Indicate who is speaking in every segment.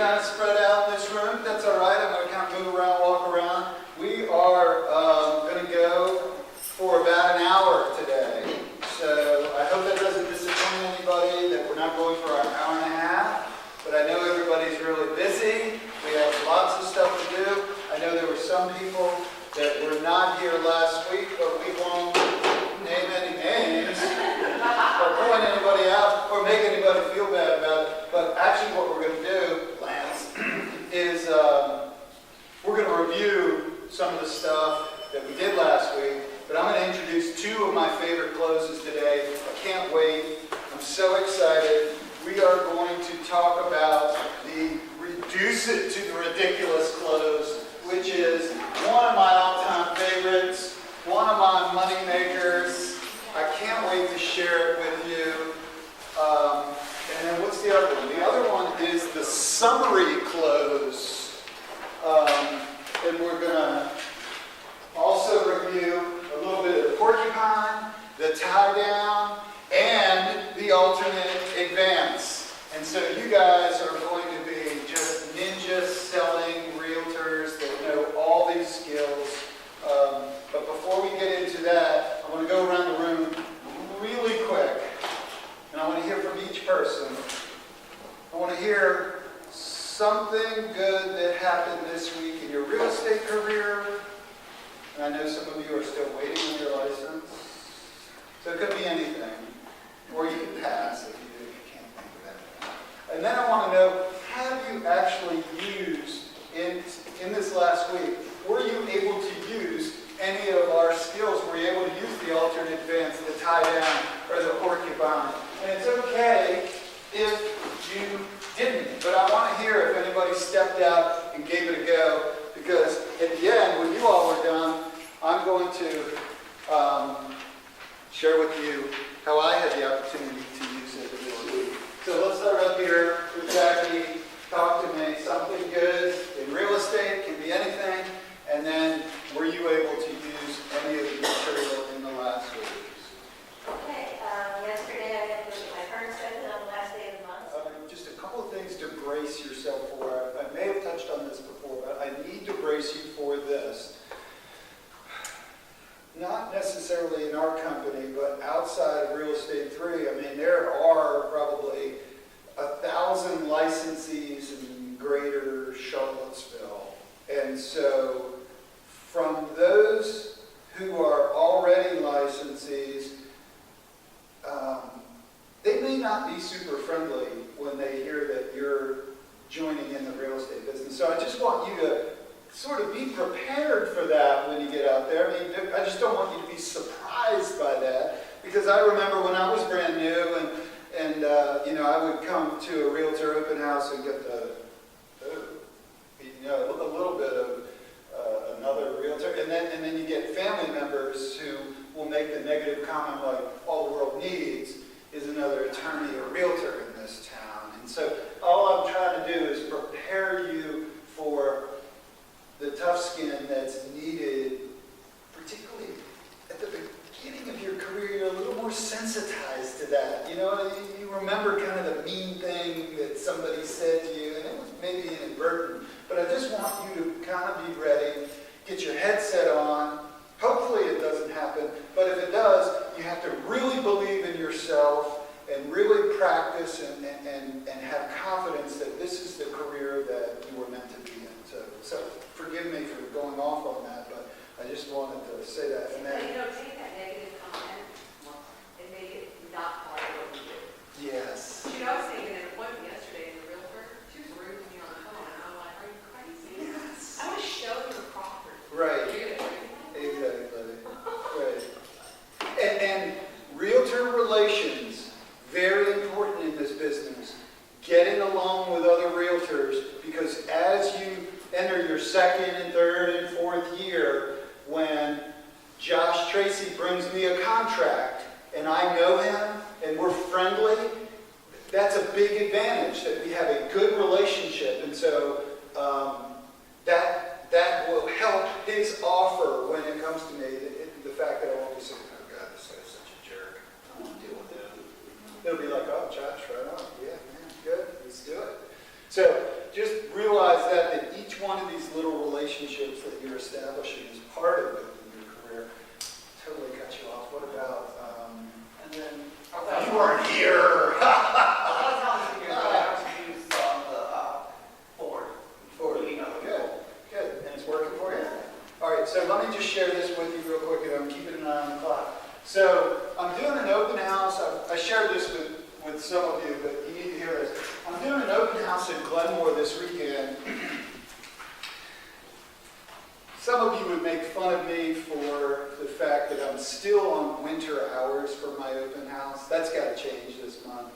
Speaker 1: kind of spread out in this room. That's all right. I'm going to kind of move around, walk around. We are going to go for about an hour today. So I hope that doesn't disappoint anybody that we're not going for an hour and a half. But I know everybody's really busy. We have lots of stuff to do. I know there were some people that were not here last week, but we won't name any names or point anybody out or make anybody feel bad about it. But actually what we're going to do, Lance, is we're going to review some of the stuff that we did last week. But I'm going to introduce two of my favorite closes today. I can't wait. I'm so excited. We are going to talk about the reduce it to the ridiculous close, which is one of my all-time favorites, one of my money makers. I can't wait to share it with you. And then what's the other one? The other one is the summary close. And we're going to also review a little bit of the porcupine, the tie down, and the alternate advance. And so you guys are going to be just ninja selling realtors that know all these skills. But before we get into that, I want to go around the room really quick. And I want to hear from each person. I want to hear something good that happened this week in your real estate career. And I know some of you are still waiting on your license. So it could be anything. Or you can pass if you can't think of that. And then I want to know, have you actually used, in this last week, were you able to use any of our skills? Were you able to use the alternate advance, the tie down, or the porcupine? And it's okay if you didn't. But I want to hear if anybody stepped out and gave it a go. Because at the end, when you all were done, I'm going to share with you how I had the opportunity to use it this week. So let's start up here with Jackie. Talk to me. Something good in real estate, can be anything. And then, were you able to use any of the material in the last week?
Speaker 2: Okay. Yesterday I had to look at my current session on the last day of the month.
Speaker 1: Just a couple of things to brace yourself for. I may have touched on this before, but I need to brace you for this. Not necessarily in our company, but outside of Real Estate 3, I mean, there are probably 1,000 licensees in greater Charlottesville. And so from those who are already licensees, they may not be super friendly when they hear that you're joining in the real estate business. So I just want you to sort of be prepared for that when you get out there. I mean, I just don't want you to be surprised by that, because I remember when I was brand new and you know, I would come to a realtor open house and get a little bit of another realtor, and then you get family members who will make the negative comment like, all the world needs is another attorney or realtor in this town. And so all I'm trying to do is prepare you for the tough skin that's needed, particularly at the beginning of your career. You're a little more sensitized to that. You know, you remember kind of the mean thing that somebody said to you, and it was maybe inadvertent. But I just want you to kind of be ready, get your headset on. Hopefully it doesn't happen, but if it does, you have to really believe in yourself and really practice and have confidence that this is the career that you were meant to be in. So forgive me for going off on that, but I just wanted to say that. And then,
Speaker 2: Take that negative comment and make it not part of what you do.
Speaker 1: yes.
Speaker 3: You know, I was taking an appointment yesterday in the realtor. She was rude to me on the phone, and I'm like, are you crazy?
Speaker 1: Yes.
Speaker 3: I want to show you a property.
Speaker 1: Right. Exactly. Right. And realtor relations, very important in this business. Getting along with other realtors, because as you enter your second and third and fourth year, when Josh Tracy brings me a contract and I know him and we're friendly, that's a big advantage, that we have a good relationship. And so that will help his offer when it comes to me. The fact that I won't be saying, oh God, this guy's such a jerk, I don't want to deal with him. It'll be like, oh, Josh, right on. Yeah, man, good, let's do it. So just realize that each one of these little relationships that you're establishing is part of building your career. Totally cut you off. What about, and then, you weren't here. Good. And it's working for you? All right, so let me just share this with you real quick, and I'm keeping an eye on the clock. So I'm doing an open house. I shared this with some of you, but you need to hear this. I'm doing an open house in Glenmore this weekend. Some of you would make fun of me for the fact that I'm still on winter hours for my open house. That's got to change this month.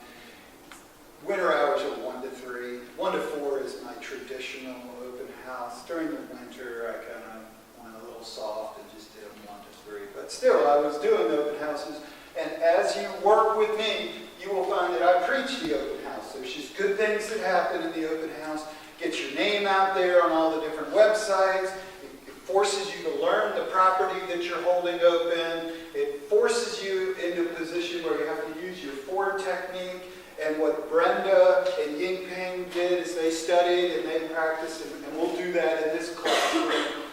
Speaker 1: Winter hours are 1 to 3. 1 to 4 is my traditional open house. During the winter, I kind of went a little soft and just did them 1 to 3. But still, I was doing open houses. And as you work with me, you will find that I preach the open house. There's just good things that happen in the open house. Get your name out there on all the different websites. It forces you to learn the property that you're holding open. It forces you into a position where you have to use your forward technique. And what Brenda and Yingping did is they studied and they practiced, and we'll do that in this class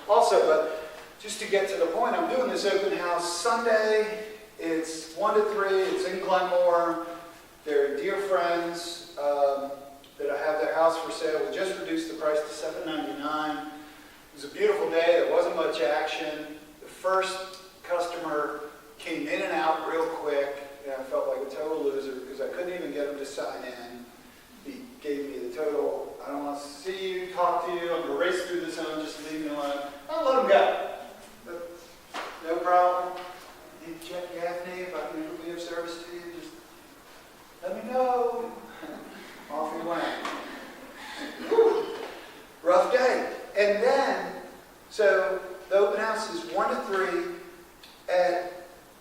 Speaker 1: also. But just to get to the point, I'm doing this open house Sunday. It's 1 to 3. It's in Glenmore. They're dear friends that I have their house for sale. We just reduced the price to $7.99. It was a beautiful day. There wasn't much action. The first customer came in and out real quick. And I felt like a total loser because I couldn't even get him to sign in. He gave me the total, I don't want to see you, talk to you, I'm going to race through the zone, just leave me alone. I'll let him go. But no problem. Need to check Gaffney if I can ever be of service to you. Just let me know. Off he went. Whew. Rough day. And then, so the open house is 1 to 3. At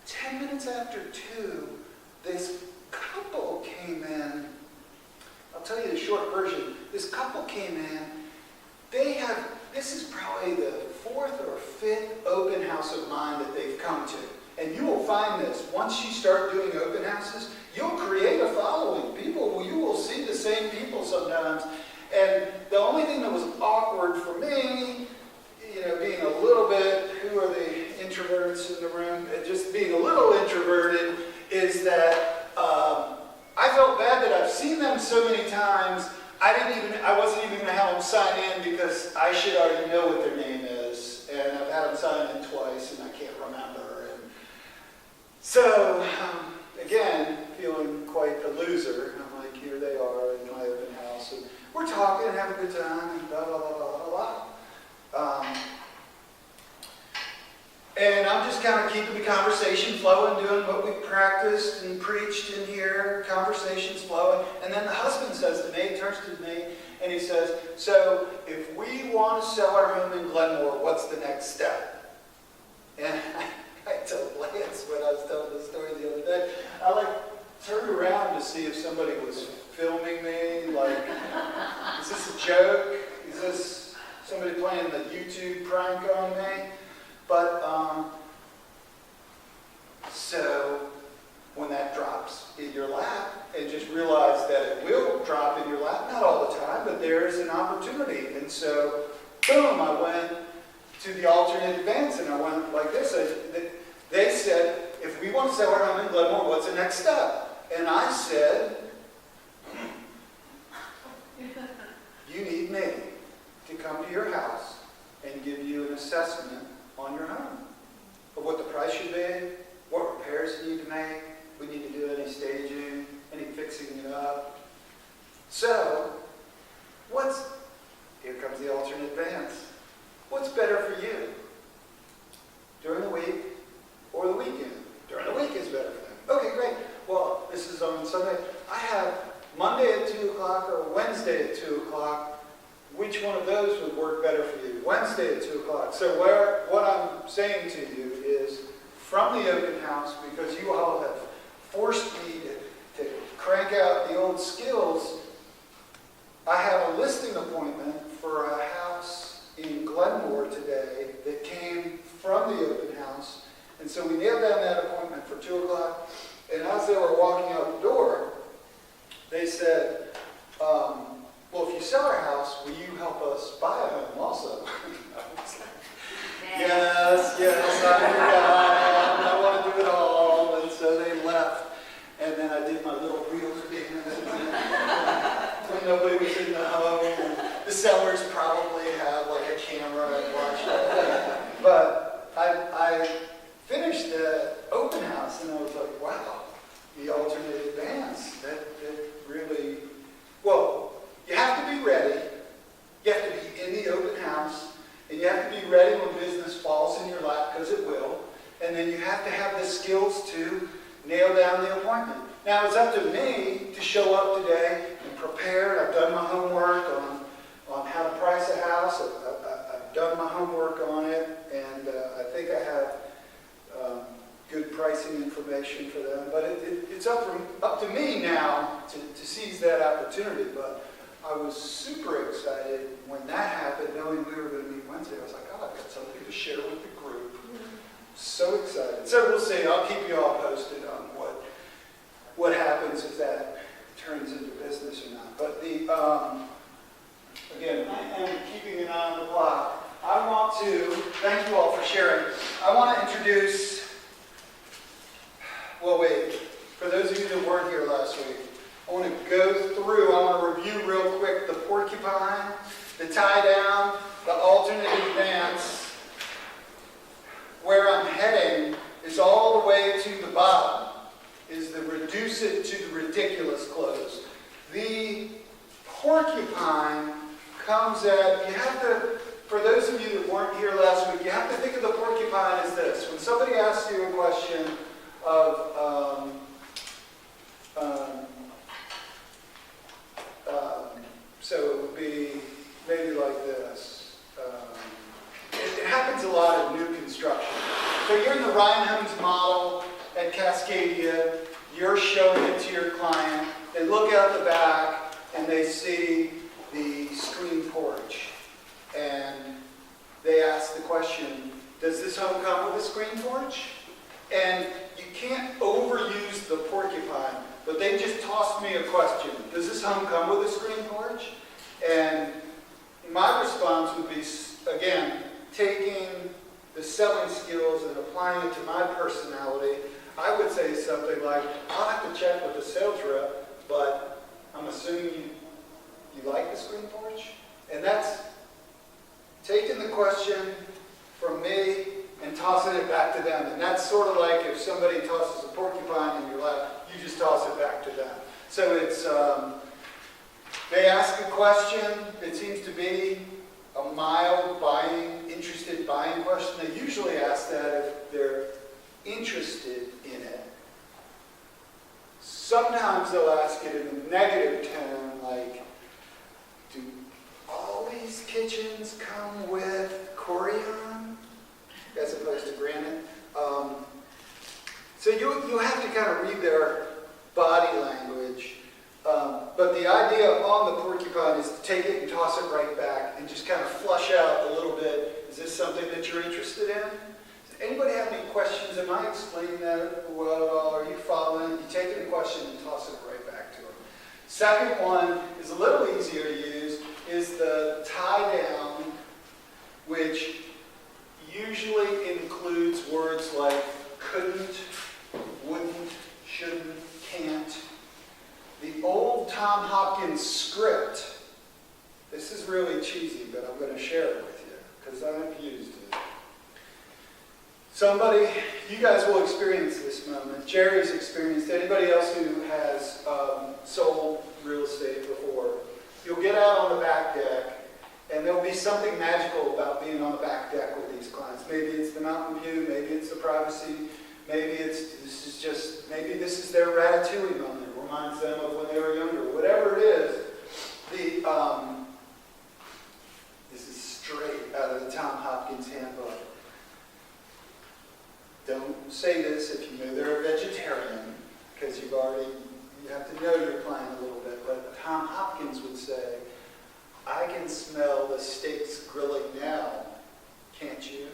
Speaker 1: 10 minutes after 2, this couple came in. I'll tell you the short version. This couple came in. This is probably the 4th or 5th open house of mine that they've come to. And you will find this. Once you start doing open houses, you'll create a following. You will see the same people sometimes. And the only thing that was awkward for me, being a little bit, who are the introverts in the room, just being a little introverted, is that I felt bad that I've seen them so many times. I wasn't even going to have them sign in because I should already know what their name is, and I've had them sign in twice, and I can't remember. And so, again, feeling quite a loser. I'm like, here they are in my open house, and we're talking and having a good time, and blah blah blah blah blah. And I'm just kind of keeping the conversation flowing, doing what we practiced and preached in here, conversations flowing. And then the husband says to me, turns to me, and he says, so if we want to sell our home in Glenmore, what's the next step? And I told Lance when I was telling the story the other day, I turned around to see if somebody was filming me, is this a joke? Is this somebody playing the YouTube prank on me? But, so when that drops in your lap, and just realize that it will drop in your lap, not all the time, but there's an opportunity. And so, boom, I went to the alternate advance, and I went like this. They said, if we want to sell our home in Glenmore, what's the next step? And I said, you need me to come to your house and give you an assessment on your home of what the price should be, what repairs you need to make, we need to do any staging, any fixing it up. So, here comes the alternate advance. What's better for you? During the week or the weekend? During the week is better for them. Okay, great. Well, this is on Sunday. I have Monday at 2 o'clock or Wednesday at 2 o'clock. Which one of those would work better for you? Wednesday at 2 o'clock. So what I'm saying to you is, from the open house, because you all have forced me to crank out the old skills, I have a listing appointment for a house in Glenmore today that came from the open house. And so we nailed down that appointment for 2 o'clock. And as they were walking out the door, they said, well, if you sell our house, house. Will you help us buy a home also? Yes, I'm your guy. I want to do it all. And so they left. And then I did my little reels dance. When nobody was in the home. And the sellers probably have like a camera and watch it. But I finished the open house and I was like, wow, the alternative bands, that really, well, you have to be ready. You have to be in the open house. And you have to be ready when business falls in your lap, because it will. And then you have to have the skills to nail down the appointment. Now, it's up to me to show up today and prepare. I've done my homework on how to price a house. I've done my homework on it, and I think I have good pricing information for them. But it's up to me now to seize that opportunity. But I was super excited when that happened, knowing we were going to meet Wednesday. I was like, oh, I've got something to share with the group. So excited. So we'll see. I'll keep you all posted on what happens if that turns into business or not. But again, I am keeping an eye on the clock. I want to, thank you all for sharing. I want to introduce, well, wait, for those of you that weren't here last week, I want to go through, I want to review real quick the porcupine, the tie down, the alternative dance. Where I'm heading is all the way to the bottom, is the reduce it to the ridiculous close. The porcupine comes at, you have to, for those of you that weren't here last week, you have to think of the porcupine as this. When somebody asks you a question of, so it would be maybe like this. It happens a lot in new construction. So you're in the Reinheims model at Cascadia. You're showing it to your client. They look out the back and they see the screen porch. And they ask the question, does this home come with a screen porch? And you can't overuse the porcupine, but they just tossed me a question. Does this home come with a screen porch? And my response would be, again, taking the selling skills and applying it to my personality. I would say something like, I'll have to check with the sales rep, but I'm assuming you like the screen porch? And that's taking the question from me and tossing it back to them. And that's sort of like if somebody tosses a porcupine in your lap, you just toss it back to them. So it's, they ask a question. It seems to be a mild interested buying question. They usually ask that if they're interested in it. Sometimes they'll ask it in a negative tone, like, do all these kitchens come with Corian? As opposed to granite. So you have to kind of read their body language. But the idea on the porcupine is to take it and toss it right back and just kind of flush out a little bit. Is this something that you're interested in? Does anybody have any questions? Am I explaining that well? Are you following? You take it in question and toss it right back to them. Second one is a little easier to use, is the tie down, which usually includes words like couldn't, wouldn't, shouldn't, can't. The old Tom Hopkins script, this is really cheesy, but I'm going to share it with you because I've used it. Somebody, you guys will experience this moment. Jerry's experienced, anybody else who has sold real estate before, you'll get out on the back deck and there'll be something magical about being on the back deck with these clients. Maybe it's the mountain view, maybe it's the privacy, maybe maybe this is their ratatouille moment. It reminds them of when they were younger. Whatever it is, this is straight out of the Tom Hopkins handbook. Don't say this if you know they're a vegetarian, because you have to know your client a little bit. But Tom Hopkins would say, I can smell the steaks grilling now, can't you?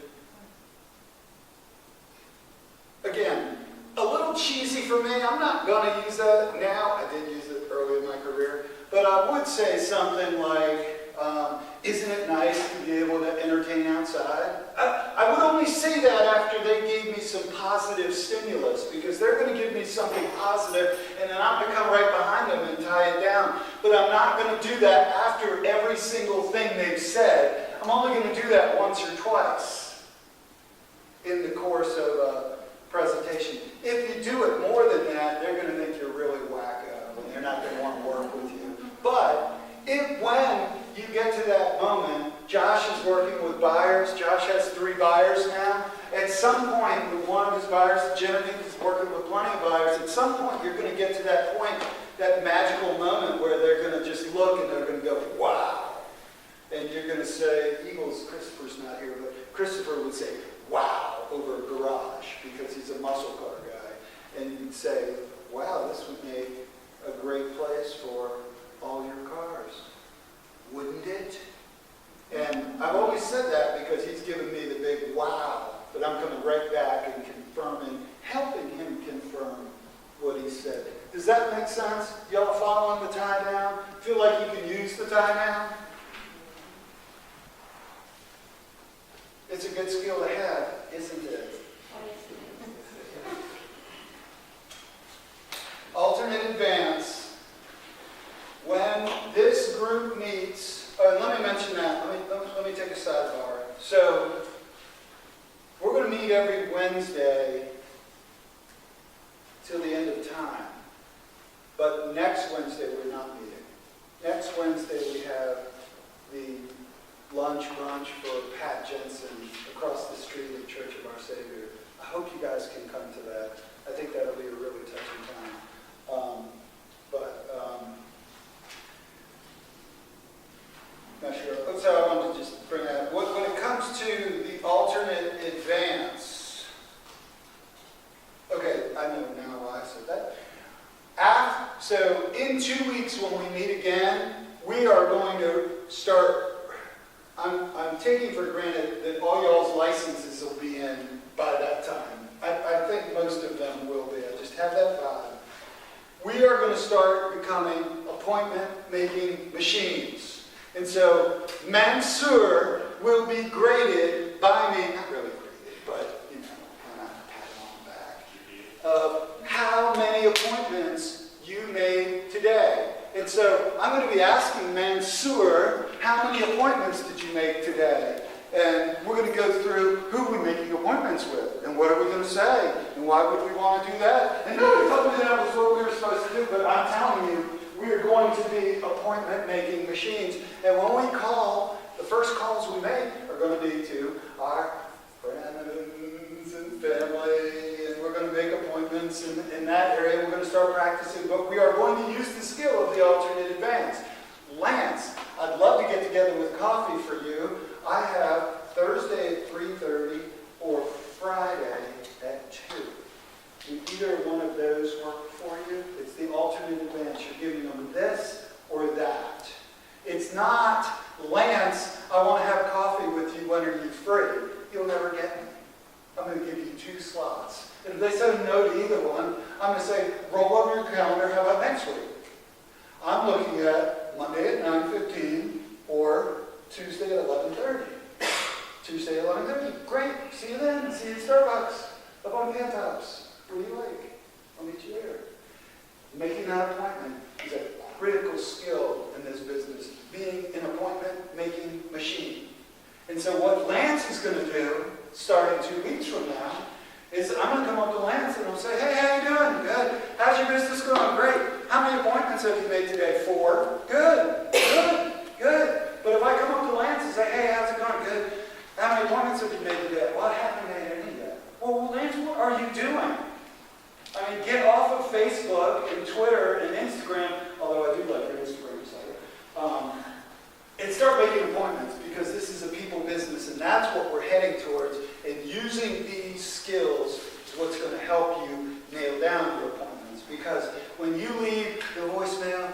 Speaker 1: Again, a little cheesy for me. I'm not going to use that now. I did use it early in my career. But I would say something like, single thing they've said. I'm only going to do that once or twice in the course of a presentation. If you do it more than that, they're going to think you're really wacko, and they're not going to want to work with you. But when you get to that moment, Josh is working with buyers. Josh has 3 buyers now. At some point, with one of his buyers, Genevieve is working with plenty of buyers. At some point, you're going to get to that point, that magical moment where they're going to just look and they're going to go, wow. And you're going to say, Christopher's not here, but Christopher would say, wow, over a garage, because he's a muscle car guy. And you'd say, wow, this would make a great place for all your cars, wouldn't it? And I've always said that because he's given me the big wow, but I'm coming right back and confirming, helping him confirm what he said. Does that make sense? Y'all following the tie down? Feel like you can use the tie down? It's a good skill to have, isn't it? Alternate advance. When this group meets, let me mention that. Let me take a sidebar. So we're going to meet every Wednesday till the end of time. But next Wednesday we're not meeting. Next Wednesday we have the lunch brunch for Pat Jensen across the street at Church of Our Savior. I hope you guys can come to that. I think that'll be a really touching time. Not sure. So I wanted to just bring that up. When it comes to the alternate advance, okay, I know now why I said that. So in 2 weeks when we meet again, we are going to start. I'm taking for granted that all y'all's licenses will be in by that time. I think most of them will be. I just have that vibe. We are going to start becoming appointment-making machines. And so Mansour will be graded by me, not really graded, but, kind of pat on the back, of how many appointments you made today. And so I'm going to be asking Mansour, how many appointments did you make today? And we're going to go through who we're making appointments with, and what are we going to say, and why would we want to do that? And nobody told me that was what we were supposed to do, but I'm telling you, we are going to be appointment-making machines. And when we call, the first calls we make are going to be to our friends and family, and we're going to make appointments in that area. We're going to start practicing, but we are going to use the skill of the alternate advance. Lance, I'd love to get together with coffee for you. I have Thursday at 3:30 or Friday at 2. Would either one of those work for you? It's the alternate advance. You're giving them this or that. It's not, Lance, I want to have coffee with you. When are you free? You'll never get me. I'm going to give you 2 slots. And if they say no to either one, I'm going to say, roll over your calendar. How about next week? I'm looking at Monday at 9:15 or Tuesday at 11:30. Tuesday at 11:30. Great. See you then. See you at Starbucks. Up on Pantops. Where do you like? I'll meet you there. Making that appointment is a critical skill in this business. Being an appointment-making machine. And so what Lance is going to do, starting 2 weeks from now, is I'm going to come up to Lance and I'll say, hey, how you doing? Good. How's your business going? Great. How many appointments have you made today? 4. Good. Good. Good. But if I come up to Lance and say, hey, how's it going? Good. How many appointments have you made today? Well, I haven't made any yet. Well, Lance, what are you doing? I mean, get off of Facebook and Twitter and Instagram, although I do like your Instagram site, and start making appointments, because this is a people business, and that's what we're heading towards. And using these skills is what's going to help you nail down your appointments. Because when you leave the voicemail,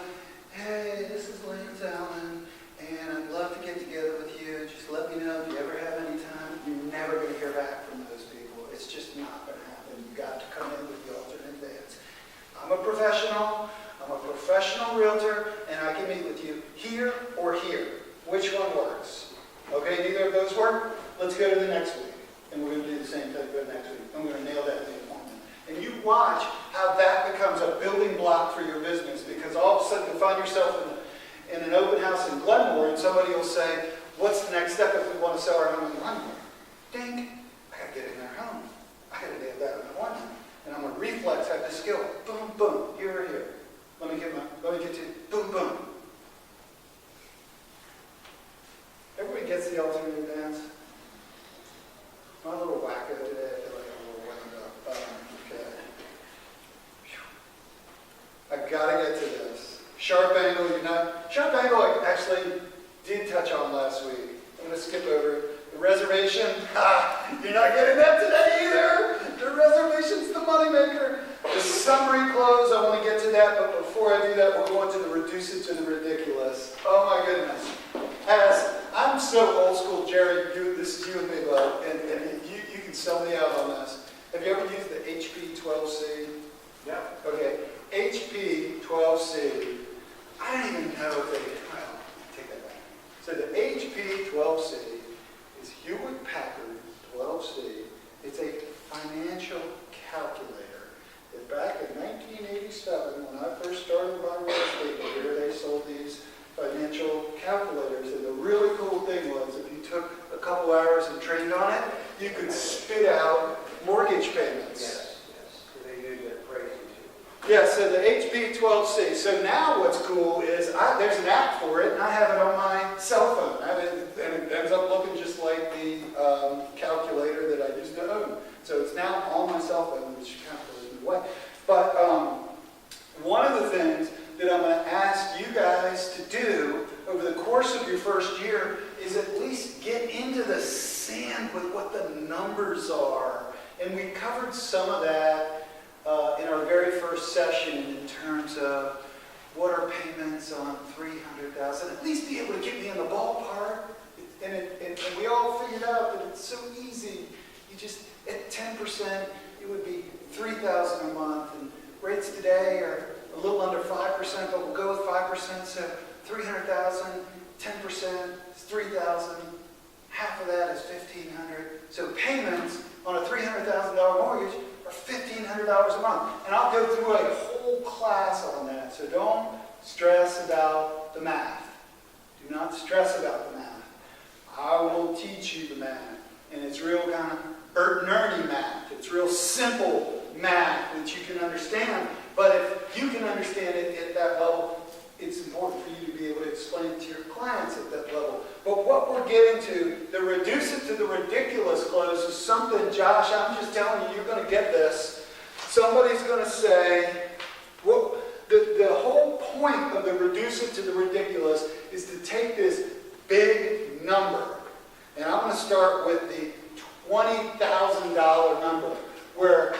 Speaker 1: hey, this is Lance Allen, and I'd love to get together with you. Just let me know if you ever have any time. You're never going to hear back from those people. It's just not going to happen. You've got to come in with the alternate advance. I'm a professional. I'm a professional realtor, and I can meet with you here or here. Which one works? Okay, neither of those work? Let's go to the next week. And we're going to do the same thing for the next week. And we're going to nail that in the appointment. And you watch how that becomes a building block for your business, because all of a sudden you find yourself in an open house in Glenmore, and somebody will say, what's the next step if we want to sell our home in Glenmore? Ding, I got to get in their home. I got to nail that appointment. And I'm a reflex, I have the skill. Boom, boom, here or here. Let me get to, boom, boom. Everybody gets the alternative dance? I'm a little wacko today. I feel like I'm a little wound up. Okay. I gotta get to this. Sharp angle, sharp angle I actually did touch on last week. I'm gonna skip over it. The reservation, you're not getting that today either. The reservation's the moneymaker. The summary close, I want to get to that, but before I do that, we're going to the reduce it to the ridiculous. Oh my goodness. I'm so old school, Jerry, this is you and me, bud, and you can sell me out on this. Have you ever used the HP 12C?
Speaker 4: Yeah.
Speaker 1: Okay, HP 12C, I don't even know if they, well, take that back. So the HP 12C is Hewlett Packard 12C. It's a financial calculator. And back in 1987, when I first started my real estate career, they sold these financial calculators. And the really cool thing was, if you took a couple hours and trained on it, you could spit out mortgage payments.
Speaker 4: Yes, yes. They do get crazy too.
Speaker 1: Yeah, so the HP 12C. So now what's cool is there's an app for it, and I have it on my cell phone. And it ends up looking just like the calculator that I used to own. So it's now on my cell phone, which kind of blows me away. But one of the things that I'm going to ask you guys to do over the course of your first year is at least get into the sand with what the numbers are. And we covered some of that in our very first session in terms of what are payments on $300,000. At least be able to get me in the ballpark. And we all figured out that it's so easy. You just, at 10%, it would be $3,000 a month. And rates today are a little under 5%, but we'll go with 5%. So 300,000, 10% is 3,000. Half of that is 1,500. So payments on a $300,000 mortgage are $1,500 a month. And I'll go through a whole class on that. So don't stress about the math. Do not stress about the math. I will teach you the math. And it's real kind of nerdy math. It's real simple math that you can understand. But if you can understand it at that level, it's important for you to be able to explain it to your clients at that level. But what we're getting to, the reduce it to the ridiculous close, is something, Josh, I'm just telling you, you're going to get this. Somebody's going to say, well, the whole point of the reduce it to the ridiculous is to take this big number. And I'm going to start with the $20,000 number, where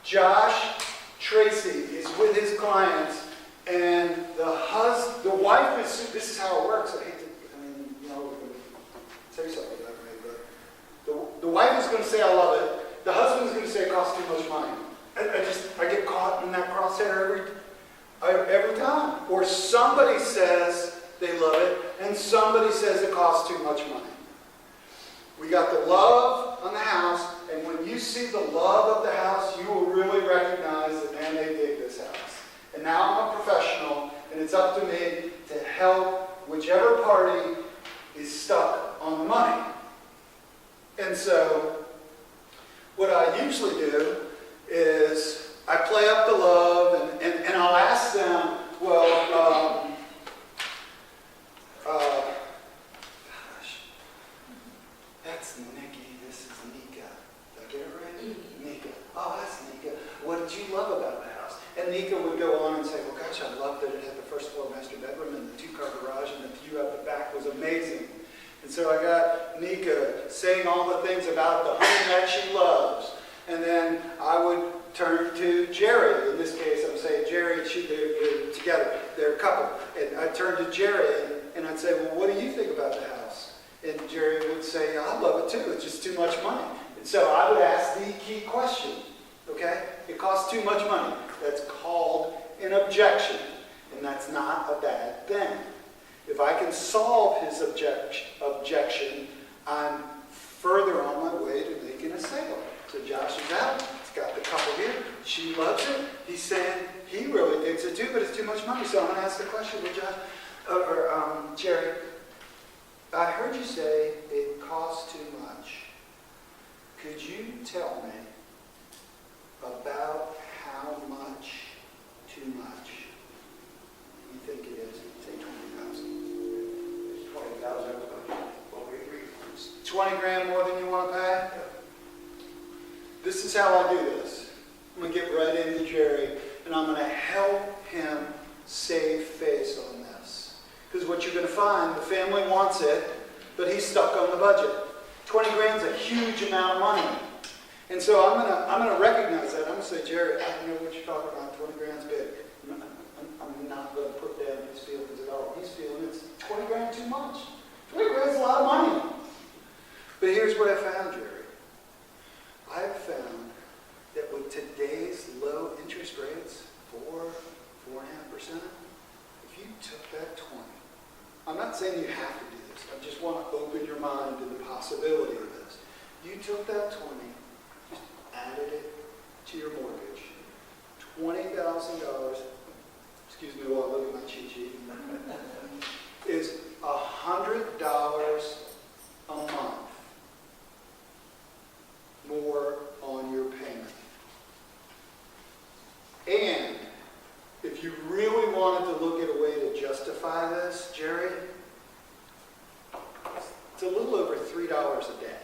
Speaker 1: Josh Tracy is with his clients, and the wife is, this is how it works. Say something that way, but the wife is going to say, I love it. The husband is going to say it costs too much money. I get caught in that crosshair every time. Or somebody says they love it, and somebody says it costs too much money. We got the love on the house, and when you see the love of the house, you will really recognize that, man, they dig this house. And now I'm a professional, and it's up to me to help whichever party is stuck on the money. And so what I usually do is I play up the love, and I'll ask them, well, gosh, that's Nikki, this is Nika. Did I get it right? Nika. Oh, that's Nika. What did you love about the house? And Nika would go on and say, well, gosh, I loved that it had the first floor master bedroom and the two-car garage, and the view out the back was amazing. And so I got Nika saying all the things about the home that she loves. And then I would turn to Jerry. In this case, I'm saying Jerry and she, they're together. They're a couple. And I'd turn to Jerry and I'd say, well, what do you think about the house? And Jerry would say, I love it too. It's just too much money. And so I would ask the key question. Okay? It costs too much money. That's called an objection. And that's not a bad thing. If I can solve his objection, I'm further on my way to making a sale. So Josh is out. He's got the couple here. She loves it. He's saying he really digs it too, but it's too much money. So I'm going to ask the question, well, Josh, Jerry, I heard you say it costs too much. Could you tell me about how much too much you think it is? Say 20,000.
Speaker 4: It's 20,000, what we agreed.
Speaker 1: 20 grand more than you want to pay? This is how I do this. I'm going to get right into Jerry, and I'm going to help him save face on this. Because what you're going to find, the family wants it, but he's stuck on the budget. 20 grand's a huge amount of money. And so I'm going to recognize that. I'm going to say, Jerry, I don't know what you're talking about. 20 grand's big. I'm not going to put down his feelings at all. He's feeling it's 20 grand too much. 20 grand's a lot of money. But here's what I found, Jerry. I've found that with today's low interest rates, 4.5%, if you took that 20, I'm not saying you have to do this. I just want to open your mind to the possibility of this. You took that 20, just added it to your mortgage, $20,000, excuse me while I look at my cheat sheet, is $100 a month more on your payment. And if you really wanted to look at a way to justify this, Jerry, it's a little over $3 a day.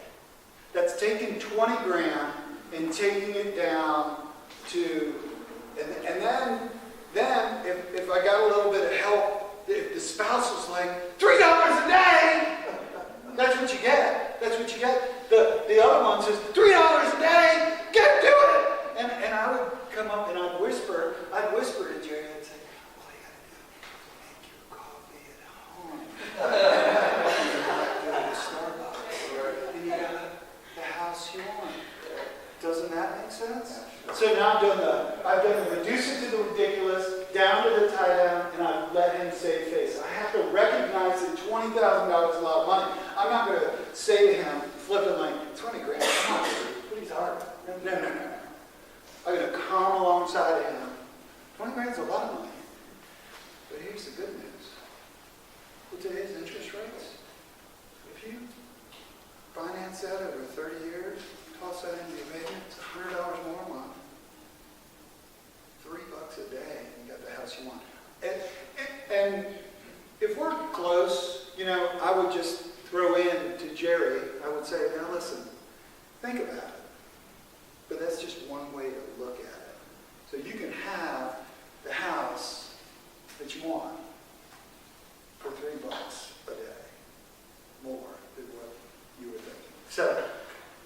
Speaker 1: That's taking 20 grand and taking it down to, and then if I got a little bit of help, if the spouse was like, $3 a day, that's what you get. That's what you get. The other one says, $3 a day, get to it. And I would come up and I'd whisper to Jerry and say, all you gotta do is make your coffee at home. Go to Starbucks. And you got the house you want. Doesn't that make sense? So now I've done the reduce it to the ridiculous, down to the tie down, and I've let him save face. I have to recognize that $20,000 is a lot of money. I'm not going to say to him, flippantly, 20 grand, come on, please hard. No. I'm going to come alongside him. 20 grand's a lot of money. But here's the good news. With today's interest rates, if you finance that over 30 years, toss that into your payment, it's $100 more a month. $3 a day, and you got the house you want. And if we're close, I would just throw in to Jerry, I would say, now listen, think about it. But that's just one way to look at it. So you can have the house that you want for $3 a day, more than what you were thinking. So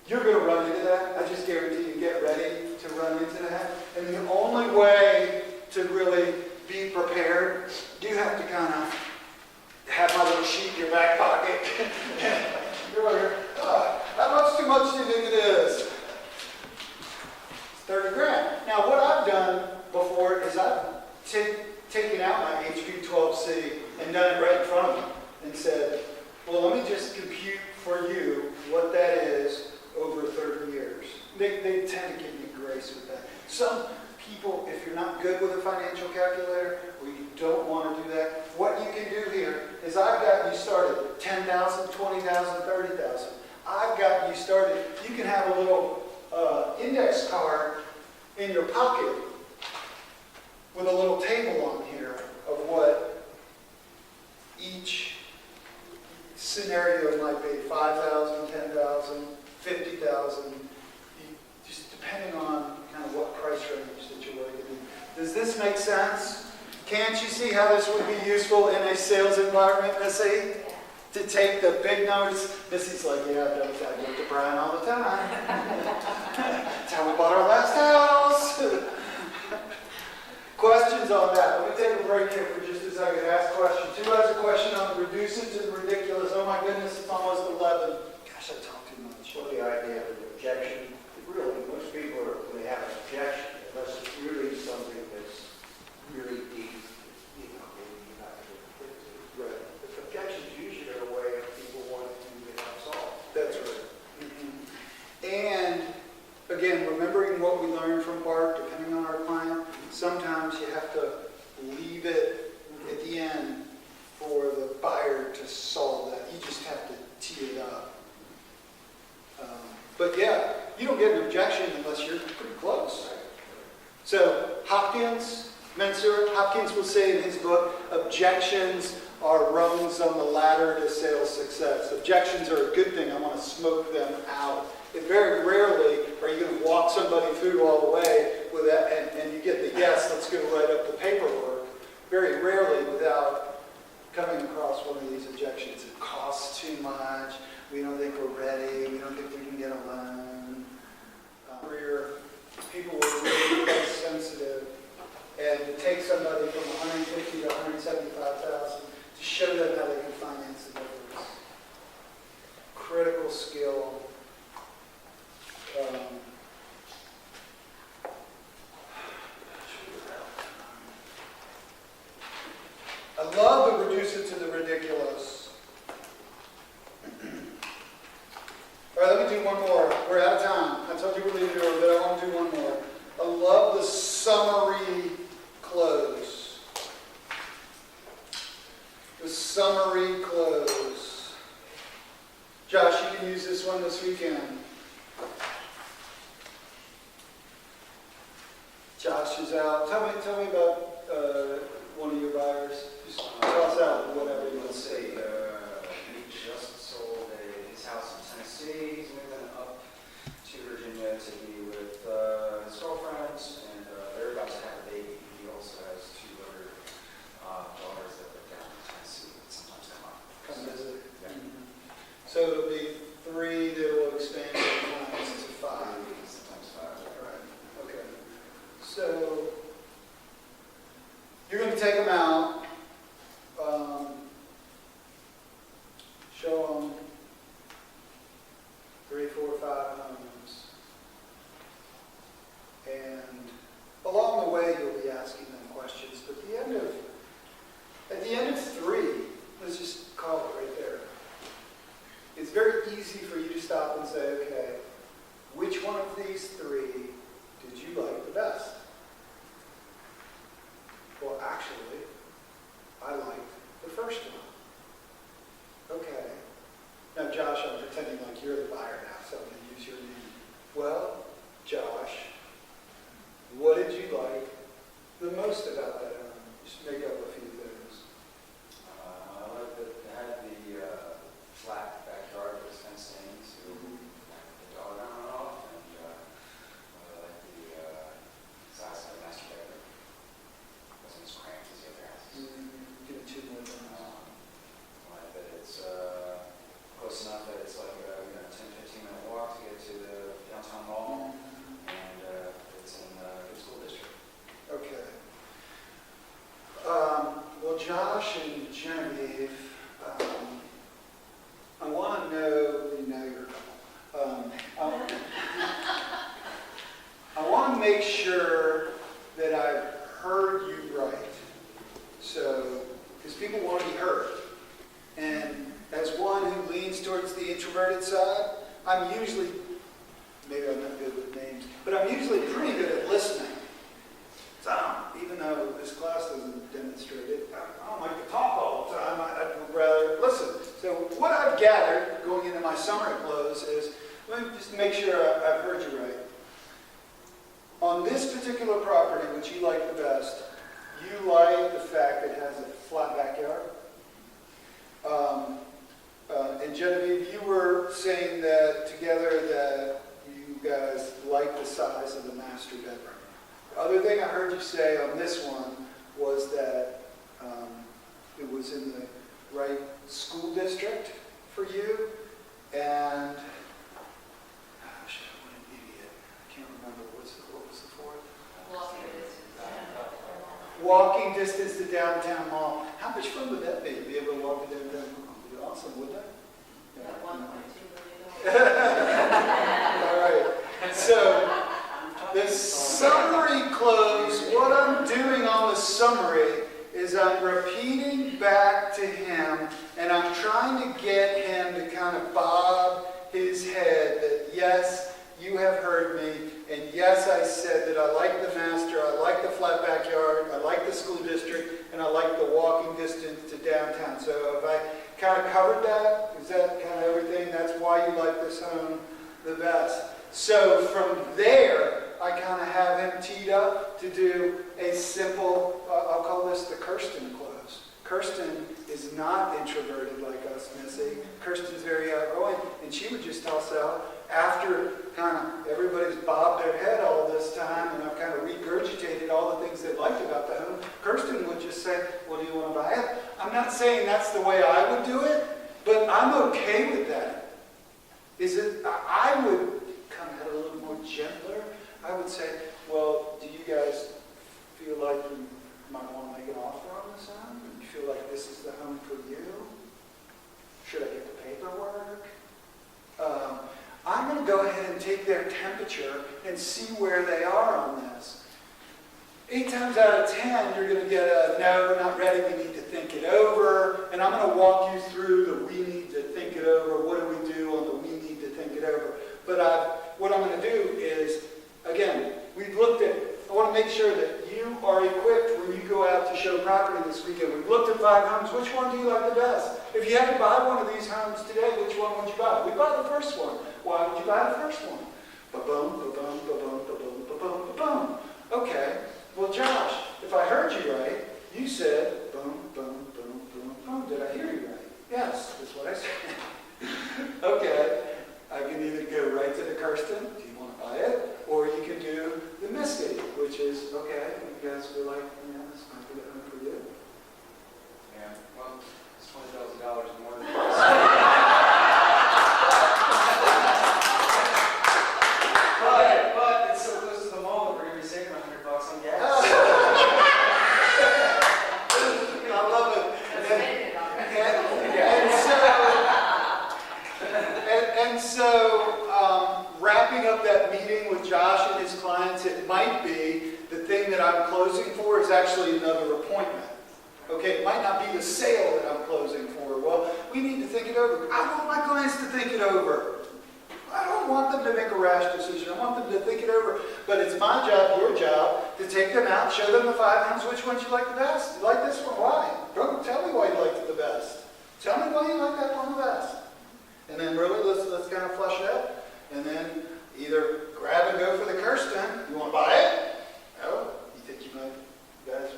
Speaker 1: you're going to run into that. I just guarantee you get ready to run into that. And the only way to really be prepared, you have to kind of have my little sheet in your back pocket. You're like, how much too much do you think it is? 30 grand. Now what I've done before is I've taken out my HP12C and done it right in front of them and said, well, let me just compute for you what that is over 30 years. They tend to give you grace with that. Some people, if you're not good with a financial calculator or you don't want to do that, what you can do here is I've got you started 10,000, 20,000, 30,000. I've got you started. You can have a little index card in your pocket with a little table on here of what each scenario might be, 5,000, 10,000, 50,000, just depending on kind of what price range that you're working in. Does this make sense? Can't you see how this would be useful in a sales environment, Missy? To take the big numbers. Missy's like, yeah, I go to Brian all the time. That's how we bought our last house. Questions on that? Let me take a break here for just a second. Ask questions. Who has a question on reduce it to the ridiculous? Oh my goodness, it's almost 11. Gosh, I talk too much.
Speaker 4: Well, the idea of an objection, really, most people when they have an objection, unless it's really something that's really deep, maybe you're not going to fit to.
Speaker 1: Right.
Speaker 4: But objections usually are a way of people wanting to get it solved.
Speaker 1: That's right. And again, remembering what we learned from Bart, depending on our client, sometimes you have to leave it at the end for tee it up. But yeah, you don't get an objection unless you're pretty close. So Hopkins will say in his book, objections are rungs on the ladder to sales success. Objections are a good thing. I want to smoke them out. And very rarely are you going to walk somebody through all the way with that, and you get the yes, let's go write up the paperwork. Very rarely without coming across one of these objections. It costs too much. We don't think we're ready. We don't think we can get a loan. People were really price sensitive, and to take somebody from 150 to 175,000 to show them how they can finance the difference. Critical skill. I love to reduce it to the ridiculous. All right, let me do one more. We're out of time. I told you we're leaving early, but I want to do one more. I love the summary close. The summary close. Josh, you can use this one this weekend. Josh is out. Tell me about one of your buyers. Just tell us out whatever you want to say.
Speaker 5: He just sold his house in Tennessee. He's moving up to Virginia to be with his girlfriends, and they're about to have a baby. He also has two other daughters that live down in Tennessee that sometimes come up.
Speaker 1: Come visit.
Speaker 5: Yeah.
Speaker 1: Mm-hmm. So it'll be 3 that will expand your clients to 5.
Speaker 5: Sometimes 5.
Speaker 1: Right. Okay. So you're going to take them out. Show them 3, 4, 5 homes. And along the way, you'll be asking them questions. But at the end of 3, let's just call it right there. It's very easy for you to stop and say, okay, which one of these 3 did you like the best? Well, actually, I liked the first one. Okay. Now, Josh, I'm pretending like you're the buyer now, so I'm going to use your name. Well, Josh, what did you like the most about that home? Just make up a few things.
Speaker 5: I like that it had the flat backyard that was fenced in to the dog on and off, and I like the size of the master bedroom. It wasn't as cramped as the other houses.
Speaker 1: Give it 2 more things.
Speaker 5: I like that it's close enough that it's like a 10-15 minute walk to get to the downtown mall, and it's in a good school district.
Speaker 1: Okay. Well, Josh and Genevieve, I want to know, you know your couple. I want to make sure that I've heard you right. So, because people want to be heard. And as one who leans towards the introverted side, I'm usually, maybe I'm not good with names, but I'm usually pretty good at listening. So, even though this class doesn't demonstrate it, I don't like to talk all the time. I'd rather listen. So what I've gathered going into my summary close is, let me just make sure I've heard you right. On this particular property, which you like the best, you like the fact that it has a flat backyard. And Genevieve, you were saying that together that you guys like the size of the master bedroom. The other thing I heard you say on this one was that it was in the right school district for you, and gosh, what an idiot. I can't remember. What was the fourth? Walking distance to downtown mall. How much fun would that be? To be able to walk to downtown mall? It'd be awesome, wouldn't it?
Speaker 3: $1.2 million.
Speaker 1: All right. So the summary close, what I'm doing on the summary is I'm repeating back to him, and I'm trying to get him to kind of bob his head that yes, you have heard me, and yes, I said that I like the master, I like the flat backyard, I like the school district, and I like the walking distance to downtown. So have I kind of covered that? Is that kind of everything why you like this home the best. So from there, I kind of have him teed up to do a simple, I'll call this the Kirsten close. Kirsten is not introverted like us, Missy. Kirsten's very outgoing, and she would just toss out, after kind of everybody's bobbed their head all this time, and I've kind of regurgitated all the things they liked about the home, Kirsten would just say, well, do you want to buy it? I'm not saying that's the way I would do it, but I'm okay with that. I would kind of have a little more gentler. I would say, well, do you guys feel like you might want to make an offer on this home? Do you feel like this is the home for you? Should I get the paperwork? I'm going to go ahead and take their temperature and see where they are on this. 8 times out of 10, you're going to get a, no, we're not ready, we need to think it over. And I'm going to walk you through the we need to think it over. What do we do on the we need to think it over? But what I'm going to do is, again, we've looked at, I want to make sure that you are equipped when you go out to show property this weekend. We've looked at 5 homes. Which one do you like the best? If you had to buy one of these homes today, which one would you buy? We buy the first one. Why would you buy the first one? Ba-boom, ba-boom, ba-boom, ba-boom, ba-boom, ba-boom. Okay. Well, Josh, if I heard you right, you said boom, boom, boom, boom, boom. Did I hear you right? Yes, that's what I said. Okay. I can either go right to the Kirsten, do you want to buy it? Or you can do the Misty, which is, okay, you guys feel like, this might be the home for you.
Speaker 5: Yeah, well, it's $20,000 more than but it's so close to the mall that we're going to be saving $100 on gas.
Speaker 1: I love it. And so, wrapping up that meeting with Josh and his clients, it might be the thing that I'm closing for is actually another appointment. Okay, it might not be the sale that I'm closing for. Well, we need to think it over. I want my clients to think it over. I don't want them to make a rash decision. I want them to think it over. But it's my job, your job, to take them out, show them the 5 homes, which ones you like the best. You like this one? Why? Bro, tell me why you liked it the best. Tell me why you like that one the best. And then really, let's kind of flush it out. And then either grab and go for the Kirsten. You want to buy it? No. You think you guys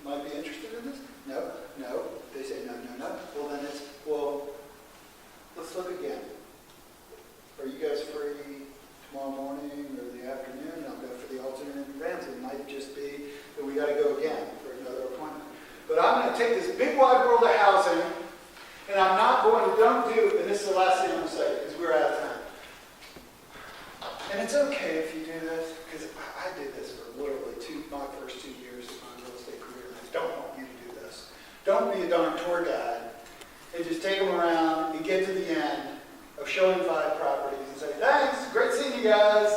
Speaker 1: might be interested in this? No. No. They say no, no, no. Well, then let's look again. Are you guys free tomorrow morning or the afternoon? I'll go for the alternate advance. It might just be that we got to go again for another appointment. But I'm going to take this big wide world of housing, and I'm not going to, and this is the last thing I'm going to say because we're out of time. And it's okay if you do this, because I did this for literally my first 2 years of my real estate career. And I don't want you to do this. Don't be a darn tour guide and just take them around and get to the end of showing 5 properties and say, thanks, great seeing you guys.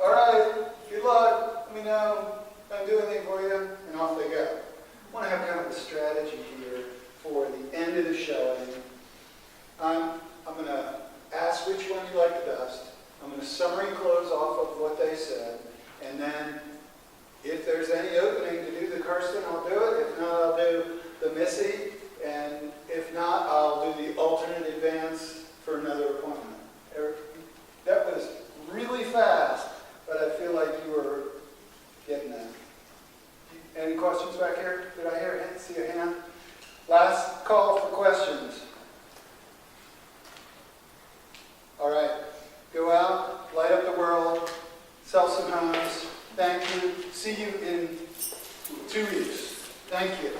Speaker 1: All right, good luck. Let me know if I can do anything for you. And off they go. I want to have kind of a strategy here for the end of the showing. I'm going to ask which one you like the best. I'm going to summary close off of what they said. And then if there's any opening to do the Kirsten, I'll do it. If not, I'll do the Missy. And if not, I'll do the alternate advance for another appointment. That was really fast, but I feel like you were getting that. Any questions back here? Did I see a hand? Last call for questions. All right. Go out, light up the world, sell some homes. Thank you. See you in 2 weeks. Thank you.